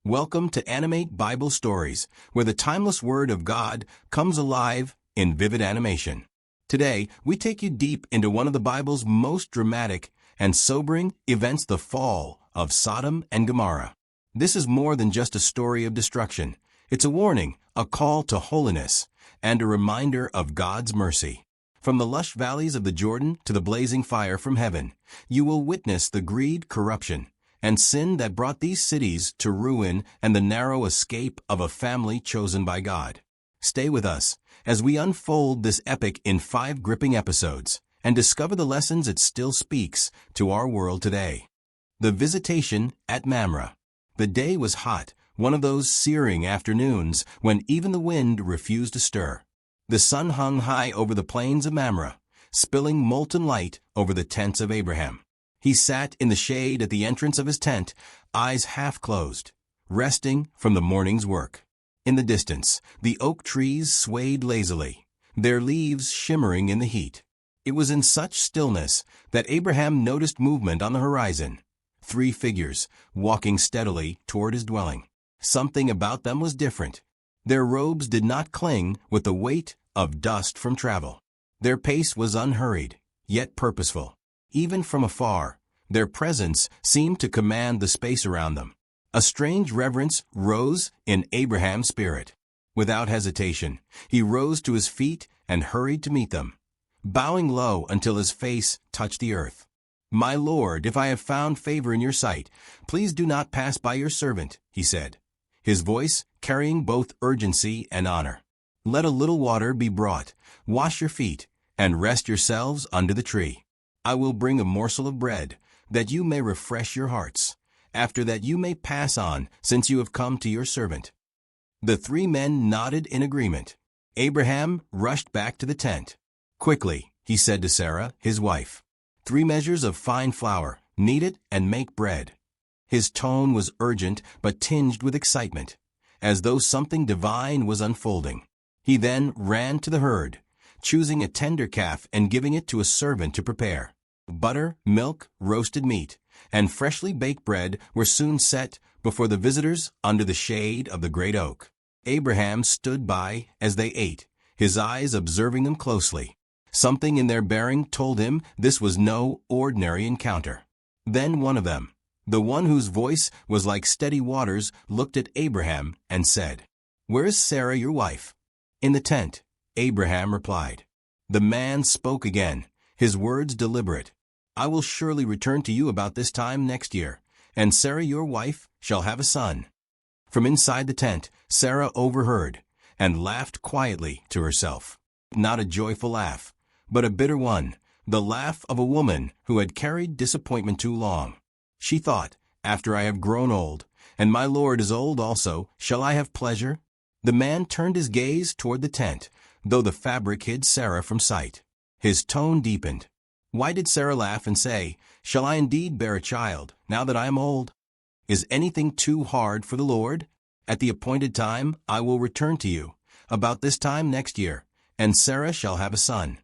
Welcome to Animate Bible Stories, where the timeless Word of God comes alive in vivid animation. Today, we take you deep into one of the Bible's most dramatic and sobering events, the fall of Sodom and Gomorrah. This is more than just a story of destruction. It's a warning, a call to holiness, and a reminder of God's mercy. From the lush valleys of the Jordan to the blazing fire from heaven, you will witness the greed, corruption, and sin that brought these cities to ruin and the narrow escape of a family chosen by God. Stay with us as we unfold this epic in 5 gripping episodes and discover the lessons it still speaks to our world today. The visitation at Mamre. The day was hot, one of those searing afternoons when even the wind refused to stir. The sun hung high over the plains of Mamre, spilling molten light over the tents of Abraham. He sat in the shade at the entrance of his tent, eyes half closed, resting from the morning's work. In the distance, the oak trees swayed lazily, their leaves shimmering in the heat. It was in such stillness that Abraham noticed movement on the horizon. 3 figures, walking steadily toward his dwelling. Something about them was different. Their robes did not cling with the weight of dust from travel. Their pace was unhurried, yet purposeful. Even from afar, their presence seemed to command the space around them. A strange reverence rose in Abraham's spirit. Without hesitation, he rose to his feet and hurried to meet them, bowing low until his face touched the earth. "My Lord, if I have found favor in your sight, please do not pass by your servant," he said, his voice carrying both urgency and honor. "Let a little water be brought, wash your feet, and rest yourselves under the tree. I will bring a morsel of bread, that you may refresh your hearts. After that you may pass on, since you have come to your servant." The 3 men nodded in agreement. Abraham rushed back to the tent. "Quickly," he said to Sarah, his wife, 3 measures of fine flour, knead it and make bread." His tone was urgent but tinged with excitement, as though something divine was unfolding. He then ran to the herd, choosing a tender calf and giving it to a servant to prepare. Butter, milk, roasted meat, and freshly baked bread were soon set before the visitors under the shade of the great oak. Abraham stood by as they ate, his eyes observing them closely. Something in their bearing told him this was no ordinary encounter. Then one of them, the one whose voice was like steady waters, looked at Abraham and said, "Where is Sarah, your wife?" "In the tent," Abraham replied. The man spoke again, his words deliberate. "I will surely return to you about this time next year, and Sarah your wife shall have a son." From inside the tent, Sarah overheard and laughed quietly to herself. Not a joyful laugh, but a bitter one, the laugh of a woman who had carried disappointment too long. She thought, "After I have grown old, and my Lord is old also, shall I have pleasure?" The man turned his gaze toward the tent, though the fabric hid Sarah from sight. His tone deepened. Why did Sarah laugh and say, "Shall I indeed bear a child, now that I am old? Is anything too hard for the Lord? At the appointed time I will return to you, about this time next year, and Sarah shall have a son."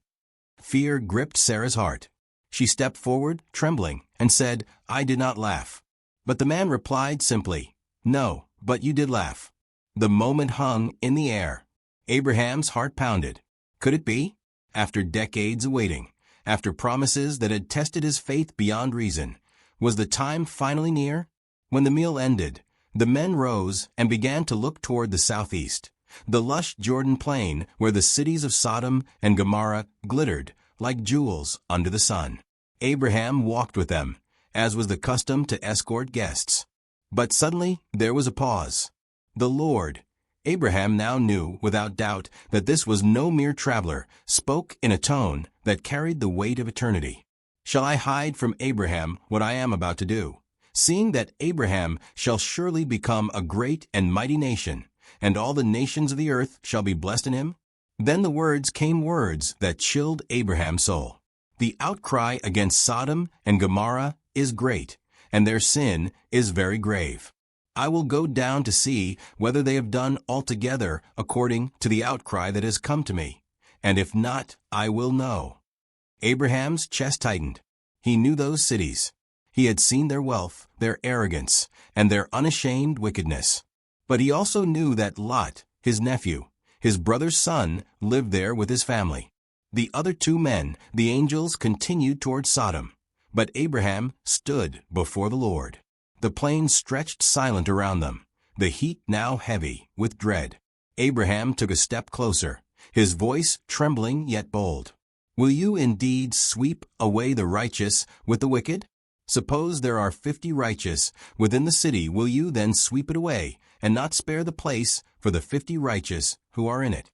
Fear gripped Sarah's heart. She stepped forward, trembling, and said, "I did not laugh." But the man replied simply, "No, but you did laugh." The moment hung in the air. Abraham's heart pounded. Could it be? After decades of waiting, after promises that had tested his faith beyond reason, was the time finally near? When the meal ended, the men rose and began to look toward the southeast, the lush Jordan plain where the cities of Sodom and Gomorrah glittered like jewels under the sun. Abraham walked with them, as was the custom to escort guests. But suddenly there was a pause. The Lord, Abraham now knew without doubt that this was no mere traveler, spoke in a tone that carried the weight of eternity. "Shall I hide from Abraham what I am about to do, seeing that Abraham shall surely become a great and mighty nation, and all the nations of the earth shall be blessed in him?" Then the words came, words that chilled Abraham's soul. The outcry against Sodom and Gomorrah is great, and their sin is very grave. "I will go down to see whether they have done altogether according to the outcry that has come to me, and if not, I will know." Abraham's chest tightened. He knew those cities. He had seen their wealth, their arrogance, and their unashamed wickedness. But he also knew that Lot, his nephew, his brother's son, lived there with his family. The other two men, the angels, continued toward Sodom. But Abraham stood before the Lord. The plain stretched silent around them, the heat now heavy with dread. Abraham took a step closer, his voice trembling yet bold. Will you indeed sweep away the righteous with the wicked? Suppose there are 50 righteous within the city, will you then sweep it away, and not spare the place for the 50 righteous who are in it?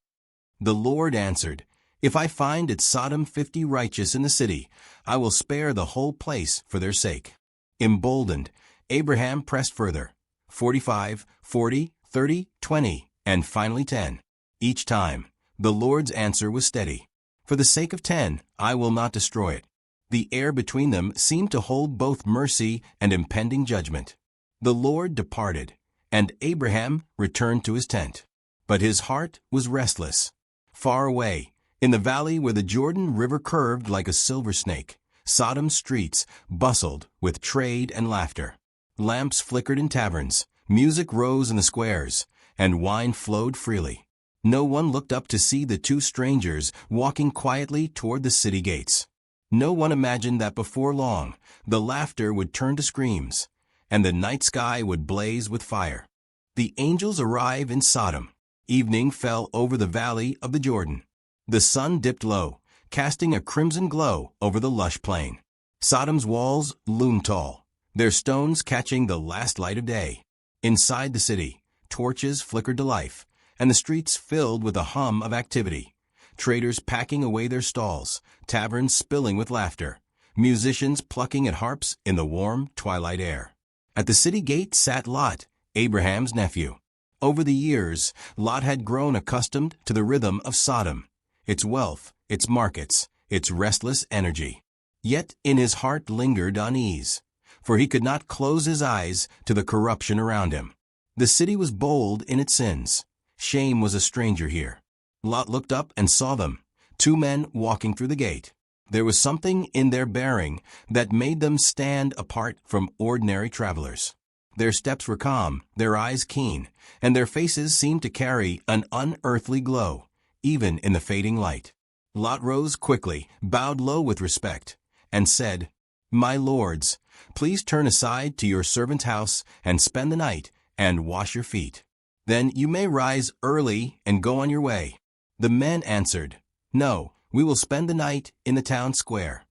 The Lord answered, If I find at Sodom 50 righteous in the city, I will spare the whole place for their sake. Emboldened, Abraham pressed further, 45, 40, 30, 20, and finally 10. Each time, the Lord's answer was steady. For the sake of 10, I will not destroy it. The air between them seemed to hold both mercy and impending judgment. The Lord departed, and Abraham returned to his tent. But his heart was restless. Far away, in the valley where the Jordan River curved like a silver snake, Sodom's streets bustled with trade and laughter. Lamps flickered in taverns, music rose in the squares, and wine flowed freely. No one looked up to see the two strangers walking quietly toward the city gates. No one imagined that before long, the laughter would turn to screams, and the night sky would blaze with fire. The angels arrive in Sodom. Evening fell over the valley of the Jordan. The sun dipped low, casting a crimson glow over the lush plain. Sodom's walls loomed tall, their stones catching the last light of day. Inside the city, torches flickered to life, and the streets filled with a hum of activity. Traders packing away their stalls, taverns spilling with laughter, musicians plucking at harps in the warm twilight air. At the city gate sat Lot, Abraham's nephew. Over the years, Lot had grown accustomed to the rhythm of Sodom, its wealth, its markets, its restless energy. Yet in his heart lingered unease, for he could not close his eyes to the corruption around him. The city was bold in its sins. Shame was a stranger here. Lot looked up and saw them, two men walking through the gate. There was something in their bearing that made them stand apart from ordinary travelers. Their steps were calm, their eyes keen, and their faces seemed to carry an unearthly glow, even in the fading light. Lot rose quickly, bowed low with respect, and said, My lords, please turn aside to your servant's house and spend the night and wash your feet. Then you may rise early and go on your way. The men answered, No, we will spend the night in the town square.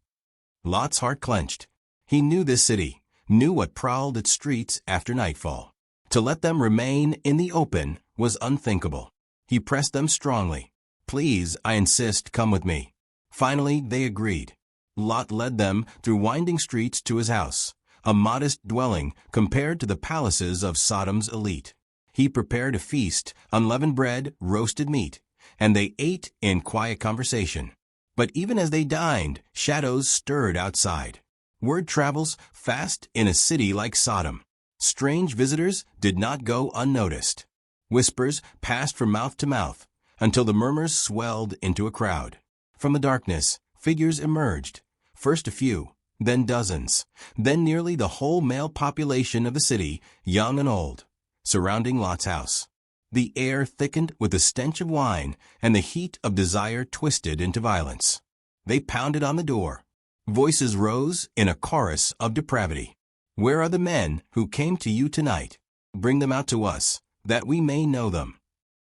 Lot's heart clenched. He knew this city, knew what prowled its streets after nightfall. To let them remain in the open was unthinkable. He pressed them strongly. Please, I insist, come with me. Finally, they agreed. Lot led them through winding streets to his house, a modest dwelling compared to the palaces of Sodom's elite. He prepared a feast, unleavened bread, roasted meat, and they ate in quiet conversation. But even as they dined, shadows stirred outside. Word travels fast in a city like Sodom. Strange visitors did not go unnoticed. Whispers passed from mouth to mouth until the murmurs swelled into a crowd. From the darkness, figures emerged, first a few, then dozens, then nearly the whole male population of the city, young and old, surrounding Lot's house. The air thickened with the stench of wine, and the heat of desire twisted into violence. They pounded on the door. Voices rose in a chorus of depravity. Where are the men who came to you tonight? Bring them out to us, that we may know them.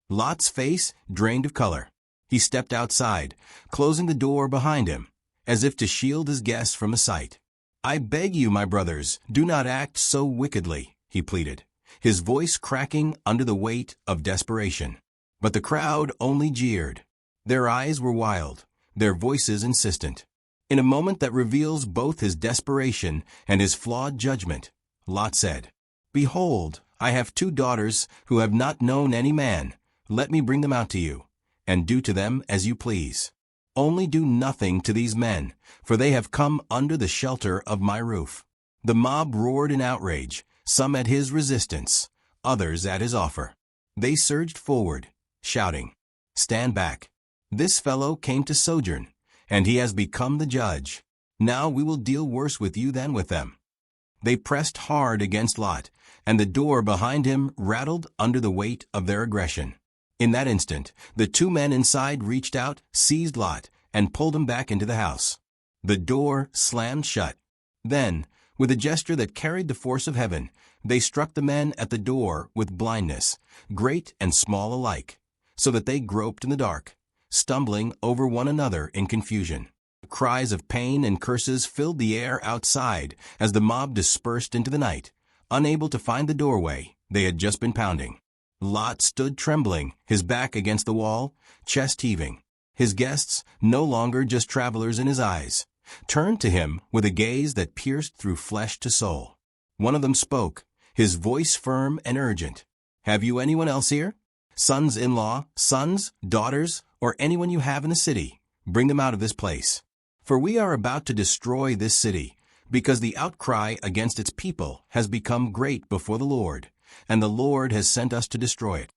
Lot's face drained of color. He stepped outside, closing the door behind him, as if to shield his guests from the sight. I beg you, my brothers, do not act so wickedly, he pleaded, his voice cracking under the weight of desperation. But the crowd only jeered. Their eyes were wild, their voices insistent. In a moment that reveals both his desperation and his flawed judgment, Lot said, Behold, I have 2 daughters who have not known any man. Let me bring them out to you, and do to them as you please. Only do nothing to these men, for they have come under the shelter of my roof. The mob roared in outrage, some at his resistance, others at his offer. They surged forward, shouting, Stand back. This fellow came to sojourn, and he has become the judge. Now we will deal worse with you than with them. They pressed hard against Lot, and the door behind him rattled under the weight of their aggression. In that instant, the two men inside reached out, seized Lot, and pulled him back into the house. The door slammed shut. Then, with a gesture that carried the force of heaven, they struck the men at the door with blindness, great and small alike, so that they groped in the dark, stumbling over one another in confusion. Cries of pain and curses filled the air outside as the mob dispersed into the night, unable to find the doorway they had just been pounding. Lot stood trembling, his back against the wall, chest heaving. His guests, no longer just travelers in his eyes, turned to him with a gaze that pierced through flesh to soul. One of them spoke, his voice firm and urgent. "Have you anyone else here? Sons-in-law, sons, daughters, or anyone you have in the city? Bring them out of this place. For we are about to destroy this city, because the outcry against its people has become great before the Lord, and the Lord has sent us to destroy it."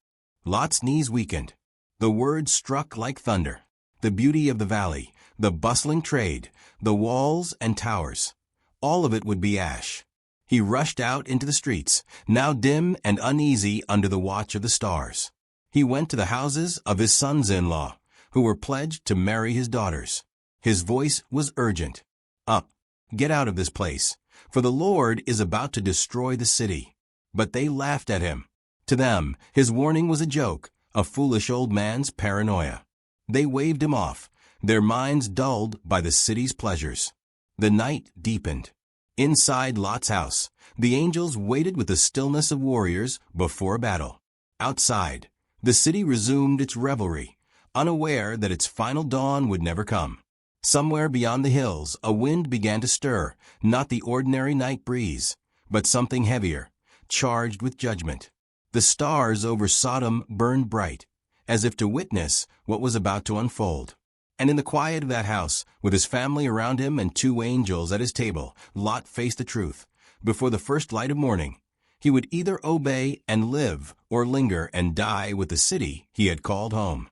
Lot's knees weakened. The words struck like thunder. The beauty of the valley, the bustling trade, the walls and towers, all of it would be ash. He rushed out into the streets, now dim and uneasy under the watch of the stars. He went to the houses of his sons-in-law, who were pledged to marry his daughters. His voice was urgent. "Up, get out of this place, for the Lord is about to destroy the city." But they laughed at him. To them, his warning was a joke, a foolish old man's paranoia. They waved him off, their minds dulled by the city's pleasures. The night deepened. Inside Lot's house, the angels waited with the stillness of warriors before a battle. Outside, the city resumed its revelry, unaware that its final dawn would never come. Somewhere beyond the hills, a wind began to stir, not the ordinary night breeze, but something heavier, charged with judgment. The stars over Sodom burned bright, as if to witness what was about to unfold. And in the quiet of that house, with his family around him and two angels at his table, Lot faced the truth. Before the first light of morning, he would either obey and live or linger and die with the city he had called home.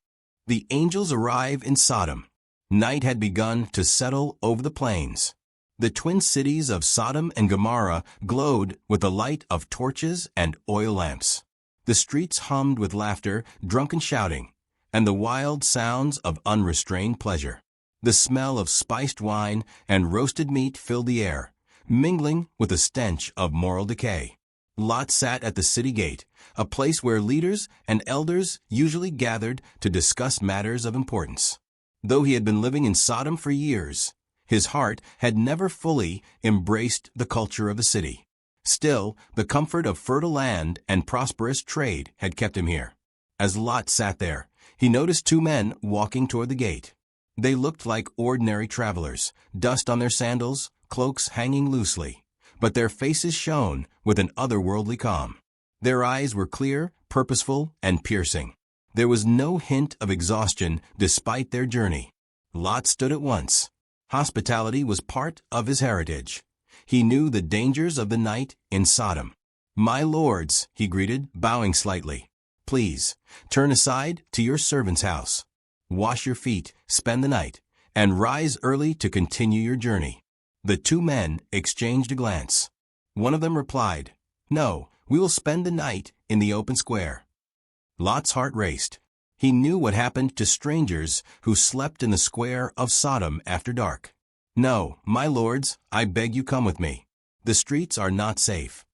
The angels arrive in Sodom. Night had begun to settle over the plains. The twin cities of Sodom and Gomorrah glowed with the light of torches and oil lamps. The streets hummed with laughter, drunken shouting, and the wild sounds of unrestrained pleasure. The smell of spiced wine and roasted meat filled the air, mingling with the stench of moral decay. Lot sat at the city gate, a place where leaders and elders usually gathered to discuss matters of importance. Though he had been living in Sodom for years, his heart had never fully embraced the culture of the city. Still, the comfort of fertile land and prosperous trade had kept him here. As Lot sat there, he noticed two men walking toward the gate. They looked like ordinary travelers, dust on their sandals, cloaks hanging loosely, but their faces shone with an otherworldly calm. Their eyes were clear, purposeful, and piercing. There was no hint of exhaustion despite their journey. Lot stood at once. Hospitality was part of his heritage. He knew the dangers of the night in Sodom. "My lords," he greeted, bowing slightly, "please, turn aside to your servant's house. Wash your feet, spend the night, and rise early to continue your journey." The two men exchanged a glance. One of them replied, "No, we will spend the night in the open square." Lot's heart raced. He knew what happened to strangers who slept in the square of Sodom after dark. "No, my lords, I beg you come with me. The streets are not safe."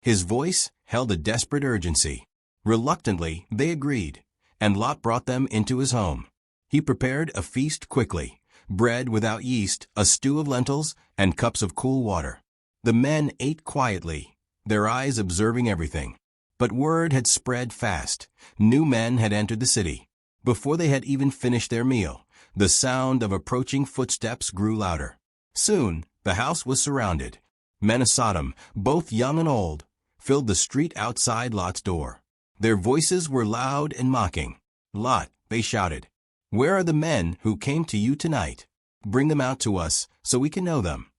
His voice held a desperate urgency. Reluctantly, they agreed, and Lot brought them into his home. He prepared a feast quickly, bread without yeast, a stew of lentils, and cups of cool water. The men ate quietly, their eyes observing everything. But word had spread fast. New men had entered the city. Before they had even finished their meal, the sound of approaching footsteps grew louder. Soon, the house was surrounded. Men of Sodom, both young and old, filled the street outside Lot's door. Their voices were loud and mocking. "Lot," they shouted, "where are the men who came to you tonight? Bring them out to us so we can know them."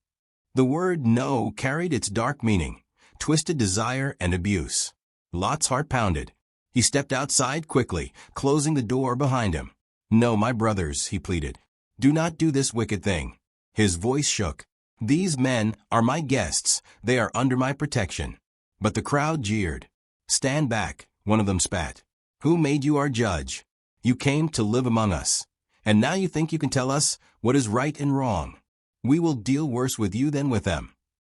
The word "no" carried its dark meaning, twisted desire and abuse. Lot's heart pounded. He stepped outside quickly, closing the door behind him. "No, my brothers," he pleaded. "Do not do this wicked thing." His voice shook. These men are my guests, they are under my protection. But the crowd jeered. Stand back, one of them spat. Who made you our judge? You came to live among us. And now you think you can tell us what is right and wrong. We will deal worse with you than with them.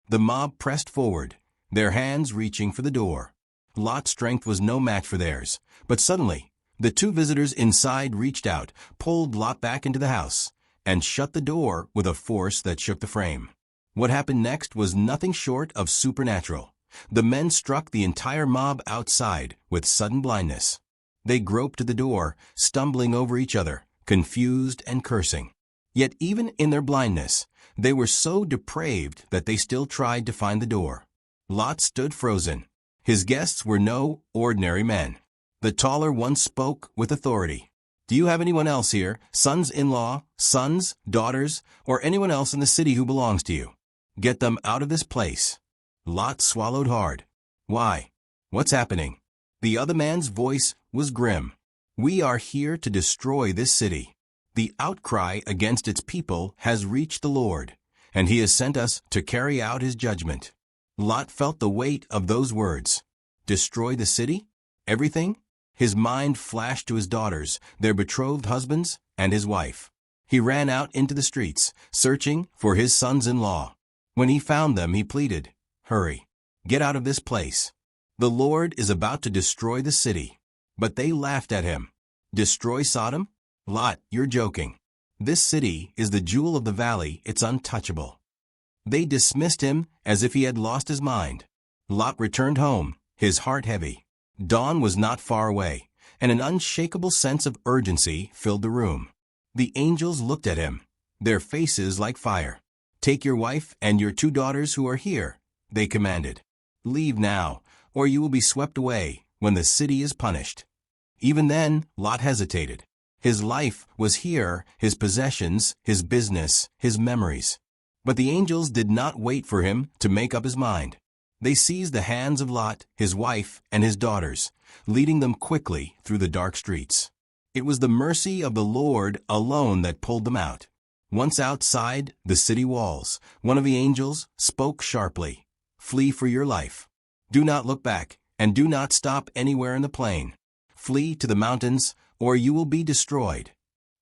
The mob pressed forward, their hands reaching for the door. Lot's strength was no match for theirs, but suddenly, the two visitors inside reached out, pulled Lot back into the house, and shut the door with a force that shook the frame. What happened next was nothing short of supernatural. The men struck the entire mob outside with sudden blindness. They groped to the door, stumbling over each other, confused and cursing. Yet even in their blindness, they were so depraved that they still tried to find the door. Lot stood frozen. His guests were no ordinary men. The taller one spoke with authority. Do you have anyone else here, sons-in-law, sons, daughters, or anyone else in the city who belongs to you? Get them out of this place. Lot swallowed hard. Why? What's happening? The other man's voice was grim. We are here to destroy this city. The outcry against its people has reached the Lord, and he has sent us to carry out his judgment. Lot felt the weight of those words. Destroy the city? Everything? His mind flashed to his daughters, their betrothed husbands, and his wife. He ran out into the streets, searching for his sons-in-law. When he found them, he pleaded, Hurry, get out of this place. The Lord is about to destroy the city. But they laughed at him. Destroy Sodom? Lot, you're joking. This city is the jewel of the valley, it's untouchable. They dismissed him as if he had lost his mind. Lot returned home, his heart heavy. Dawn was not far away, and an unshakable sense of urgency filled the room. The angels looked at him, their faces like fire. Take your wife and your 2 daughters who are here, they commanded. Leave now, or you will be swept away when the city is punished. Even then, Lot hesitated. His life was here, his possessions, his business, his memories. But the angels did not wait for him to make up his mind. They seized the hands of Lot, his wife, and his daughters, leading them quickly through the dark streets. It was the mercy of the Lord alone that pulled them out. Once outside the city walls, one of the angels spoke sharply, Flee for your life. Do not look back, and do not stop anywhere in the plain. Flee to the mountains, or you will be destroyed.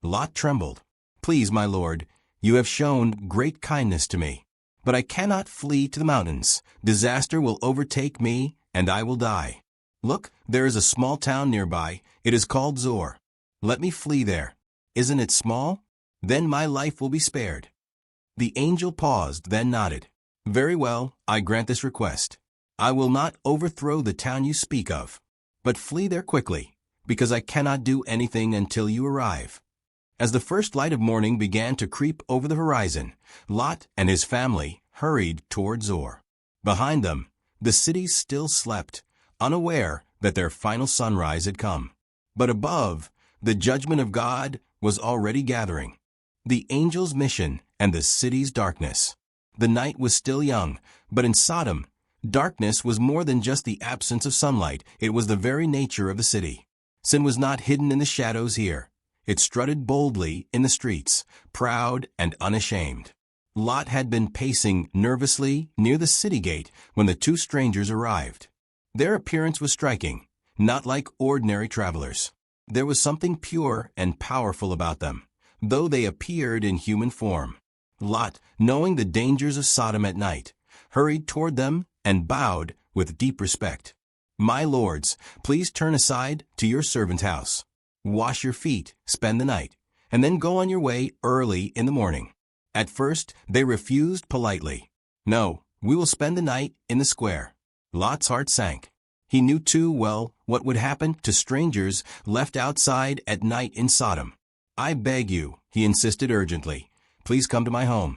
Lot trembled. Please, my lord, you have shown great kindness to me. But I cannot flee to the mountains. Disaster will overtake me, and I will die. Look, there is a small town nearby. It is called Zor. Let me flee there. Isn't it small? Then my life will be spared. The angel paused, then nodded. Very well, I grant this request. I will not overthrow the town you speak of. But flee there quickly, because I cannot do anything until you arrive. As the first light of morning began to creep over the horizon, Lot and his family hurried toward Zor. Behind them, the city still slept, unaware that their final sunrise had come. But above, the judgment of God was already gathering. The angel's mission and the city's darkness. The night was still young, but in Sodom, darkness was more than just the absence of sunlight. It was the very nature of the city. Sin was not hidden in the shadows here. It strutted boldly in the streets, proud and unashamed. Lot had been pacing nervously near the city gate when the 2 strangers arrived. Their appearance was striking, not like ordinary travelers. There was something pure and powerful about them, though they appeared in human form. Lot, knowing the dangers of Sodom at night, hurried toward them and bowed with deep respect. My lords, please turn aside to your servant's house. Wash your feet, spend the night, and then go on your way early in the morning. At first, they refused politely. No, we will spend the night in the square. Lot's heart sank. He knew too well what would happen to strangers left outside at night in Sodom. I beg you, he insisted urgently, please come to my home.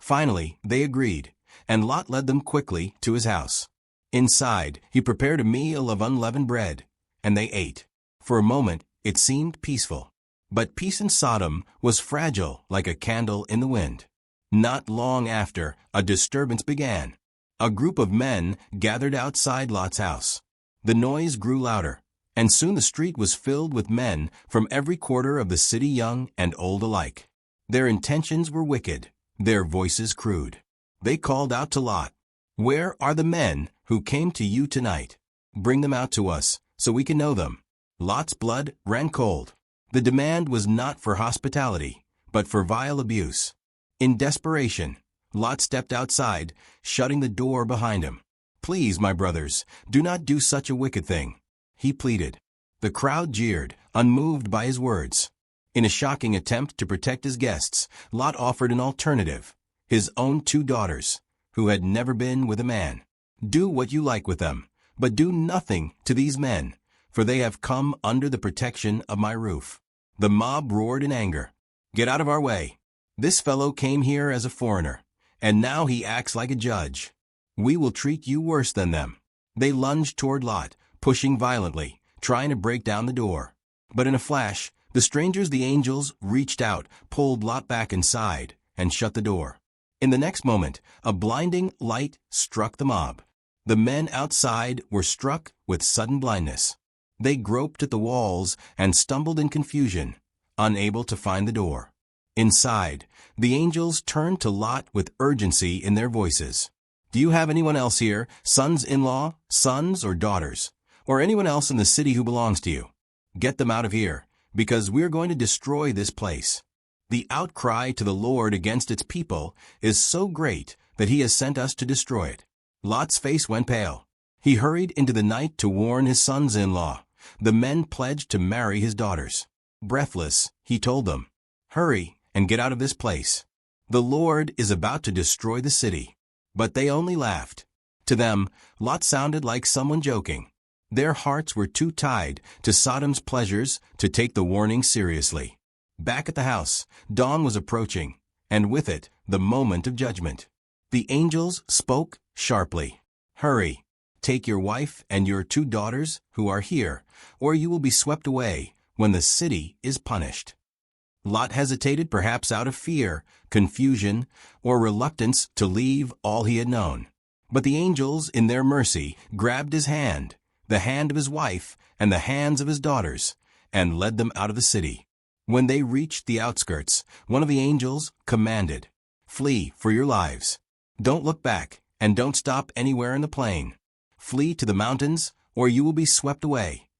Finally, they agreed, and Lot led them quickly to his house. Inside, he prepared a meal of unleavened bread, and they ate. For a moment, it seemed peaceful. But peace in Sodom was fragile like a candle in the wind. Not long after, a disturbance began. A group of men gathered outside Lot's house. The noise grew louder, and soon the street was filled with men from every quarter of the city, young and old alike. Their intentions were wicked, their voices crude. They called out to Lot, "Where are the men who came to you tonight? Bring them out to us, so we can know them." Lot's blood ran cold. The demand was not for hospitality, but for vile abuse. In desperation, Lot stepped outside, shutting the door behind him. "Please, my brothers, do not do such a wicked thing," he pleaded. The crowd jeered, unmoved by his words. In a shocking attempt to protect his guests, Lot offered an alternative: his own 2 daughters, who had never been with a man. "Do what you like with them, but do nothing to these men, for they have come under the protection of my roof." The mob roared in anger. "Get out of our way. This fellow came here as a foreigner, and now he acts like a judge. We will treat you worse than them." They lunged toward Lot, pushing violently, trying to break down the door. But in a flash, the angels reached out, pulled Lot back inside, and shut the door. In the next moment, a blinding light struck the mob. The men outside were struck with sudden blindness. They groped at the walls and stumbled in confusion, unable to find the door. Inside, the angels turned to Lot with urgency in their voices. "Do you have anyone else here, sons-in-law, sons or daughters, or anyone else in the city who belongs to you? Get them out of here, because we're going to destroy this place." The outcry to the Lord against its people is so great that he has sent us to destroy it. Lot's face went pale. He hurried into the night to warn his sons-in-law. The men pledged to marry his daughters. Breathless, he told them, "Hurry and get out of this place. The Lord is about to destroy the city." But they only laughed. To them, Lot sounded like someone joking. Their hearts were too tied to Sodom's pleasures to take the warning seriously. Back at the house, dawn was approaching, and with it, the moment of judgment. The angels spoke sharply. "Hurry, take your wife and your 2 daughters who are here, or you will be swept away when the city is punished." Lot hesitated, perhaps out of fear, confusion, or reluctance to leave all he had known. But the angels, in their mercy, grabbed his hand, the hand of his wife, and the hands of his daughters, and led them out of the city. When they reached the outskirts, one of the angels commanded, "Flee for your lives. Don't look back, and don't stop anywhere in the plain. Flee to the mountains, or you will be swept away."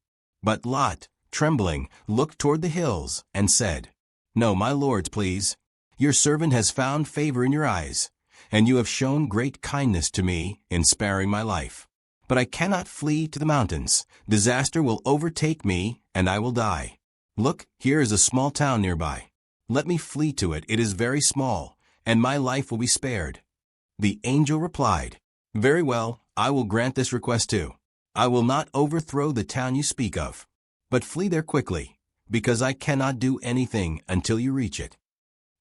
But Lot, trembling, looked toward the hills and said, "No, my lords, please. Your servant has found favor in your eyes, and you have shown great kindness to me in sparing my life. But I cannot flee to the mountains. Disaster will overtake me, and I will die. Look, here is a small town nearby. Let me flee to it. It is very small, and my life will be spared." The angel replied, "Very well, I will grant this request too. I will not overthrow the town you speak of, but flee there quickly, because I cannot do anything until you reach it."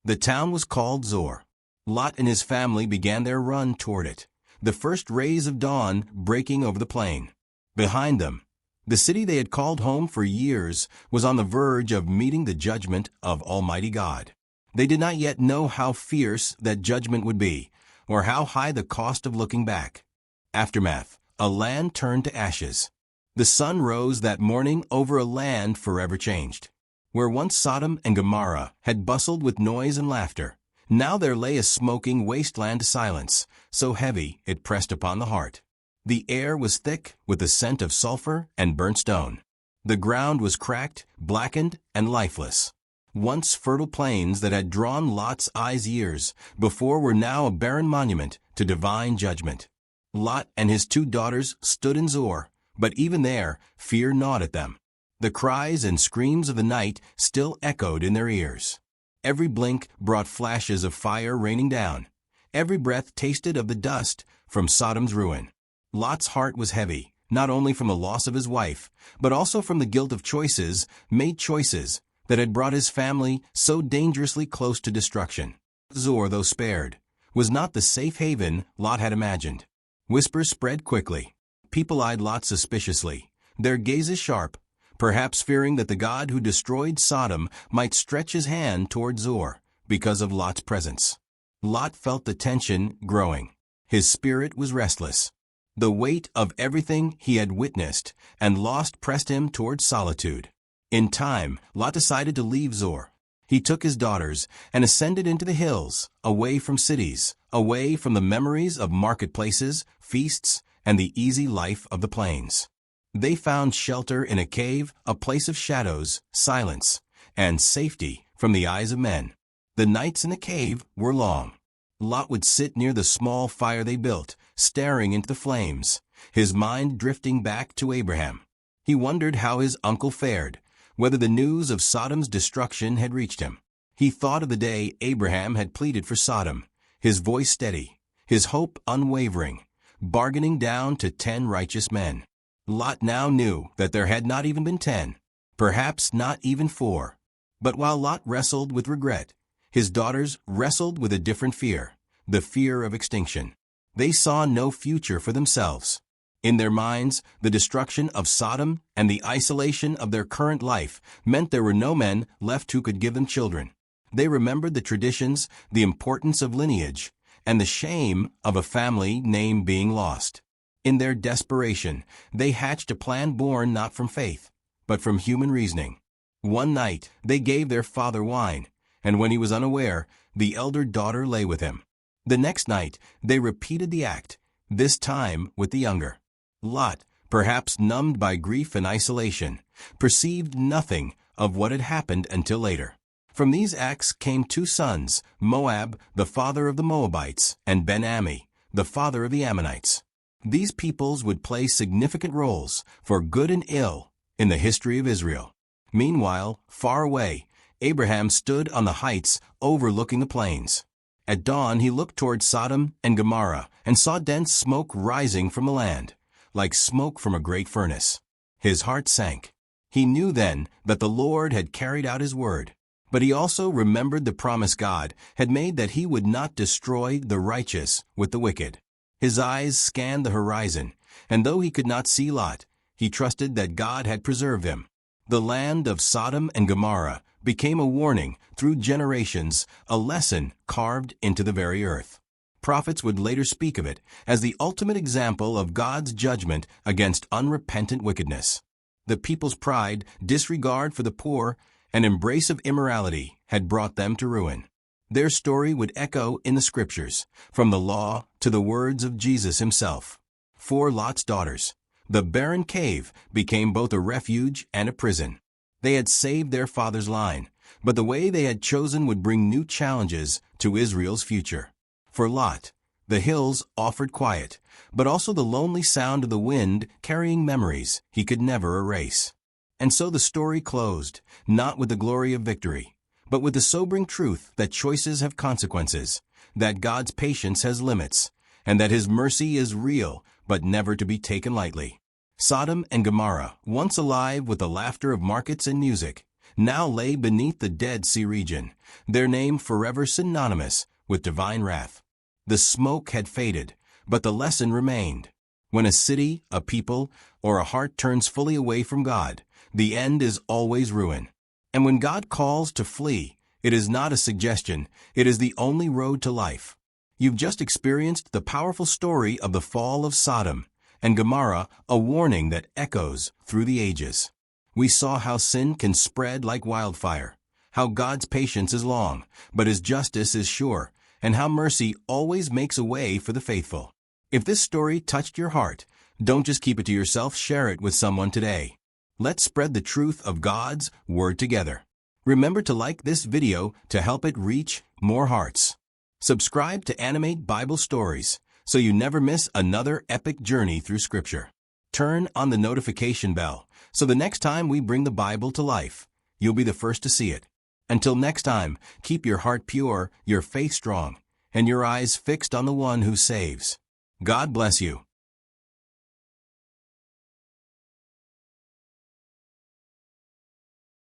The town was called Zor. Lot and his family began their run toward it, the first rays of dawn breaking over the plain. Behind them, the city they had called home for years was on the verge of meeting the judgment of Almighty God. They did not yet know how fierce that judgment would be, or how high the cost of looking back. Aftermath: a land turned to ashes. The sun rose that morning over a land forever changed. Where once Sodom and Gomorrah had bustled with noise and laughter, now there lay a smoking wasteland silence, so heavy it pressed upon the heart. The air was thick with the scent of sulfur and burnt stone. The ground was cracked, blackened, and lifeless. Once fertile plains that had drawn Lot's eyes years before were now a barren monument to divine judgment. Lot and his 2 daughters stood in Zor, but even there, fear gnawed at them. The cries and screams of the night still echoed in their ears. Every blink brought flashes of fire raining down. Every breath tasted of the dust from Sodom's ruin. Lot's heart was heavy, not only from the loss of his wife, but also from the guilt of choices that had brought his family so dangerously close to destruction. Zor, though spared, was not the safe haven Lot had imagined. Whispers spread quickly. People eyed Lot suspiciously, their gazes sharp, perhaps fearing that the God who destroyed Sodom might stretch his hand toward Zor because of Lot's presence. Lot felt the tension growing. His spirit was restless. The weight of everything he had witnessed and lost pressed him toward solitude. In time, Lot decided to leave Zor. He took his daughters and ascended into the hills, away from cities, away from the memories of marketplaces, feasts, and the easy life of the plains. They found shelter in a cave, a place of shadows, silence, and safety from the eyes of men. The nights in the cave were long. Lot would sit near the small fire they built, staring into the flames, his mind drifting back to Abraham. He wondered how his uncle fared, whether the news of Sodom's destruction had reached him. He thought of the day Abraham had pleaded for Sodom, his voice steady, his hope unwavering, bargaining down to 10 righteous men. Lot now knew that there had not even been 10, perhaps not even 4. But while Lot wrestled with regret, his daughters wrestled with a different fear, the fear of extinction. They saw no future for themselves. In their minds, the destruction of Sodom and the isolation of their current life meant there were no men left who could give them children. They remembered the traditions, the importance of lineage, and the shame of a family name being lost. In their desperation, they hatched a plan born not from faith, but from human reasoning. One night, they gave their father wine, and when he was unaware, the elder daughter lay with him. The next night, they repeated the act, this time with the younger. Lot, perhaps numbed by grief and isolation, perceived nothing of what had happened until later. From these acts came 2 sons, Moab, the father of the Moabites, and Ben-Ammi, the father of the Ammonites. These peoples would play significant roles, for good and ill, in the history of Israel. Meanwhile, far away, Abraham stood on the heights overlooking the plains. At dawn he looked toward Sodom and Gomorrah and saw dense smoke rising from the land, like smoke from a great furnace. His heart sank. He knew then that the Lord had carried out his word, but he also remembered the promise God had made that he would not destroy the righteous with the wicked. His eyes scanned the horizon, and though he could not see Lot, he trusted that God had preserved him. The land of Sodom and Gomorrah became a warning through generations, a lesson carved into the very earth. Prophets would later speak of it as the ultimate example of God's judgment against unrepentant wickedness. The people's pride, disregard for the poor, and embrace of immorality had brought them to ruin. Their story would echo in the scriptures, from the law to the words of Jesus himself. For Lot's daughters, the barren cave became both a refuge and a prison. They had saved their father's line, but the way they had chosen would bring new challenges to Israel's future. For Lot, the hills offered quiet, but also the lonely sound of the wind carrying memories he could never erase. And so the story closed, not with the glory of victory, but with the sobering truth that choices have consequences, that God's patience has limits, and that his mercy is real but never to be taken lightly. Sodom and Gomorrah, once alive with the laughter of markets and music, now lay beneath the Dead Sea region, their name forever synonymous with divine wrath. The smoke had faded, but the lesson remained. When a city, a people, or a heart turns fully away from God, the end is always ruin. And when God calls to flee, it is not a suggestion, it is the only road to life. You've just experienced the powerful story of the fall of Sodom and Gomorrah, a warning that echoes through the ages. We saw how sin can spread like wildfire, how God's patience is long, but his justice is sure, and how mercy always makes a way for the faithful. If this story touched your heart, don't just keep it to yourself, share it with someone today. Let's spread the truth of God's word together. Remember to like this video to help it reach more hearts. Subscribe to Animate Bible Stories so you never miss another epic journey through Scripture. Turn on the notification bell so the next time we bring the Bible to life, you'll be the first to see it. Until next time, keep your heart pure, your faith strong, and your eyes fixed on the one who saves. God bless you.